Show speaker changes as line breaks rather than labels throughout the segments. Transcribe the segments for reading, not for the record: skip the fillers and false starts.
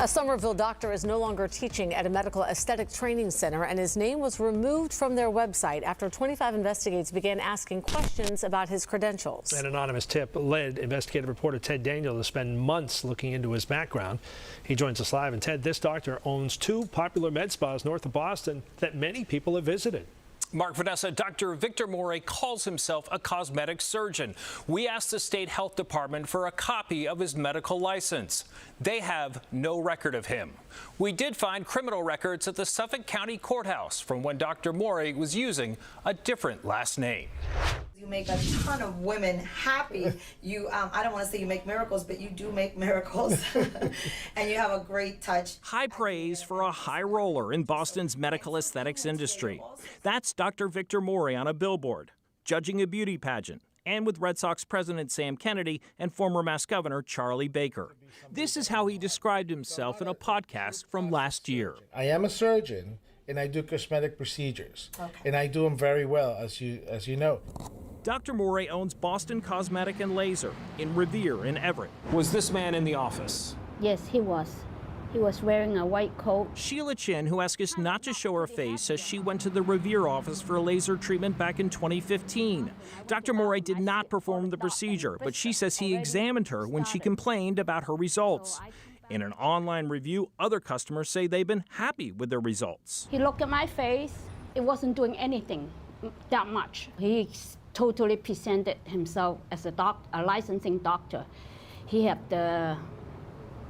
A Somerville doctor is no longer teaching at a medical aesthetic training center, and his name was removed from their website after 25 Investigates began asking questions about his credentials.
An anonymous tip led investigative reporter Ted Daniel to spend months looking into his background. He joins us live. And Ted, this doctor owns two popular med spas north of Boston that many people have visited.
Mark, Vanessa, Dr. Victor Mourre calls himself a cosmetic surgeon. We asked the state health department for a copy of his medical license. They have no record of him. We did find criminal records at the Suffolk County Courthouse from when Dr. Mourre was using a different last name.
You make a ton of women happy. I don't want to say you make miracles, but you do make miracles. And you have a great touch.
High praise for a high roller in Boston's medical aesthetics industry. That's Dr. Victor Mourre on a billboard, judging a beauty pageant, and with Red Sox president Sam Kennedy and former Mass Governor Charlie Baker. This is how he described himself in a podcast from last year.
I am a surgeon, and I do cosmetic procedures, and I do them very well, as you know.
Dr. Mourre owns Boston Cosmetic and Laser in Revere in Everett.
Was this man in the office?
Yes, he was. He was wearing a white coat.
Sheila Chin, who asked us not to show her face, says she went to the Revere office for a laser treatment back in 2015. Dr. Mourre did not perform the procedure, but she says he examined her when she complained about her results. In an online review, other customers say they've been happy with their results.
He looked at my face. It wasn't doing anything that much. He totally presented himself as a licensing doctor. He had the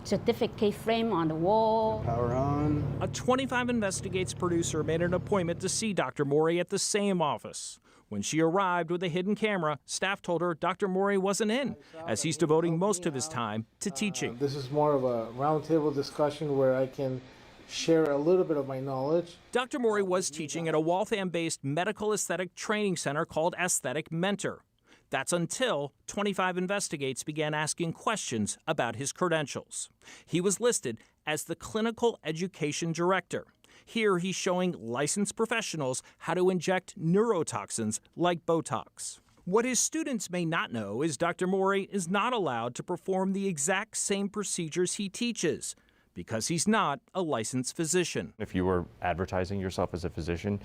certificate frame on the wall.
Power on.
A 25 Investigates producer made an appointment to see Dr. Mourre at the same office. When she arrived with a hidden camera, staff told her Dr. Mourre wasn't in, as he's devoting most of his time to teaching.
This is more of a roundtable discussion where I can share a little bit of my knowledge.
Dr. Mourre was teaching at a Waltham-based medical aesthetic training center called Aesthetic Mentor. That's until 25 Investigates began asking questions about his credentials. He was listed as the clinical education director. Here he's showing licensed professionals how to inject neurotoxins like Botox. What his students may not know is Dr. Mourre is not allowed to perform the exact same procedures he teaches, because he's not a licensed physician.
If you were advertising yourself as a physician,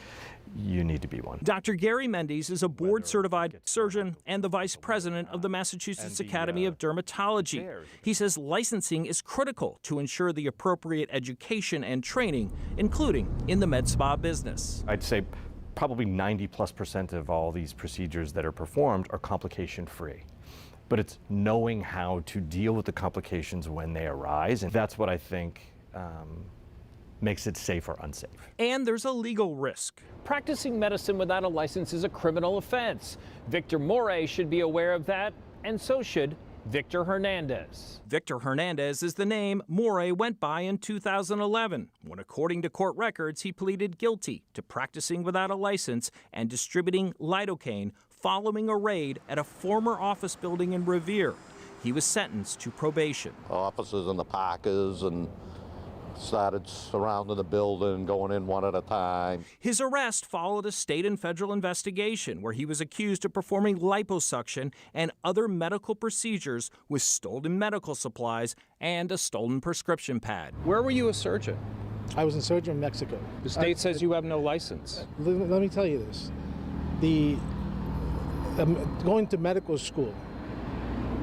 you need to be one.
Dr. Gary Mendes is a board-certified surgeon and the vice president of the Massachusetts Academy of Dermatology. He says licensing is critical to ensure the appropriate education and training, including in the med spa business.
I'd say probably 90+% of all these procedures that are performed are complication-free. But it's knowing how to deal with the complications when they arise, and that's what I think makes it safe or unsafe.
And there's a legal risk.
Practicing medicine without a license is a criminal offense. Victor Mourre should be aware of that, and so should Victor Hernandez.
Victor Hernandez is the name Mourre went by in 2011, when, according to court records, he pleaded guilty to practicing without a license and distributing lidocaine following a raid at a former office building in Revere. He was sentenced to probation.
Officers in the Parkers and started surrounding the building, going in one at a time.
His arrest followed a state and federal investigation where he was accused of performing liposuction and other medical procedures with stolen medical supplies and a stolen prescription pad.
Where were you a surgeon?
I was a surgeon in Mexico.
The state says you have no license.
Let me tell you this. Going to medical school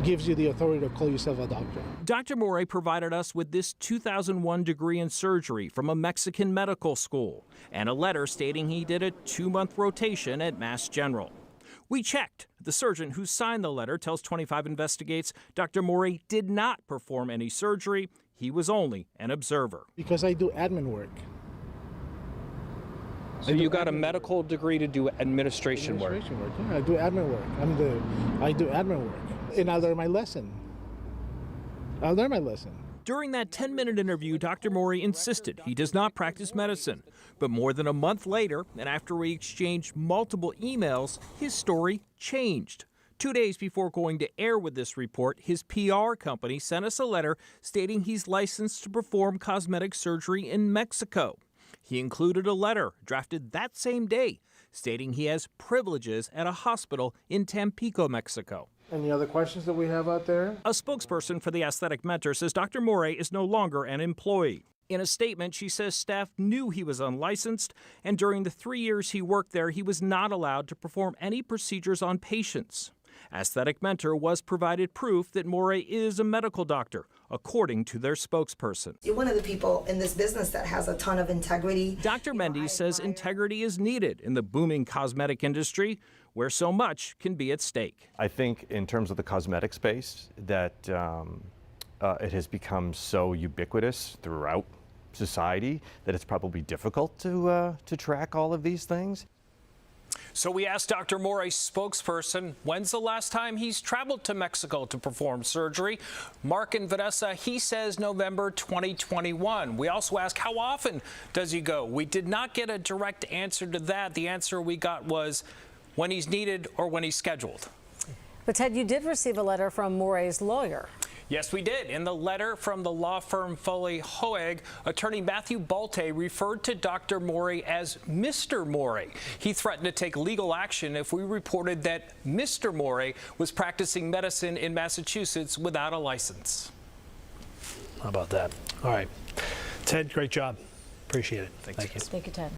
gives you the authority to call yourself a doctor.
Dr. Mourre provided us with this 2001 degree in surgery from a Mexican medical school and a letter stating he did a 2-month rotation at Mass General. We checked. The surgeon who signed the letter tells 25 Investigates Dr. Mourre did not perform any surgery. He was only an observer.
Because I do admin work.
So you got a medical degree to do administration work?
Yeah, I do admin work. I do admin work. And I'll learn my lesson.
During that 10-minute interview, Dr. Mourre insisted he does not practice medicine. But more than a month later, and after we exchanged multiple emails, his story changed. 2 days before going to air with this report, his PR company sent us a letter stating he's licensed to perform cosmetic surgery in Mexico. He included a letter drafted that same day stating he has privileges at a hospital in Tampico, Mexico.
Any other questions that we have out there?
A spokesperson for the Aesthetic Mentor says Dr. Mourre is no longer an employee. In a statement, she says staff knew he was unlicensed, and during the 3 years he worked there, he was not allowed to perform any procedures on patients. Aesthetic Mentor was provided proof that Mourre is a medical doctor, according to their spokesperson.
You're one of the people in this business that has a ton of integrity.
Dr. Mendes says integrity is needed in the booming cosmetic industry, where so much can be at stake.
I think in terms of the cosmetic space that it has become so ubiquitous throughout society that it's probably difficult to track all of these things.
So we asked Dr. Mourre's spokesperson, when's the last time he's traveled to Mexico to perform surgery? Mark and Vanessa, he says November 2021. We also asked how often does he go? We did not get a direct answer to that. The answer we got was when he's needed or when he's scheduled.
But Ted, you did receive a letter from Mourre's lawyer.
Yes, we did. In the letter from the law firm Foley Hoeg, attorney Matthew Balte referred to Dr. Mourre as Mr. Mourre. He threatened to take legal action if we reported that Mr. Mourre was practicing medicine in Massachusetts without a license.
How about that? All right. Ted, great job. Appreciate it.
Thank you.
Thank you, Ted.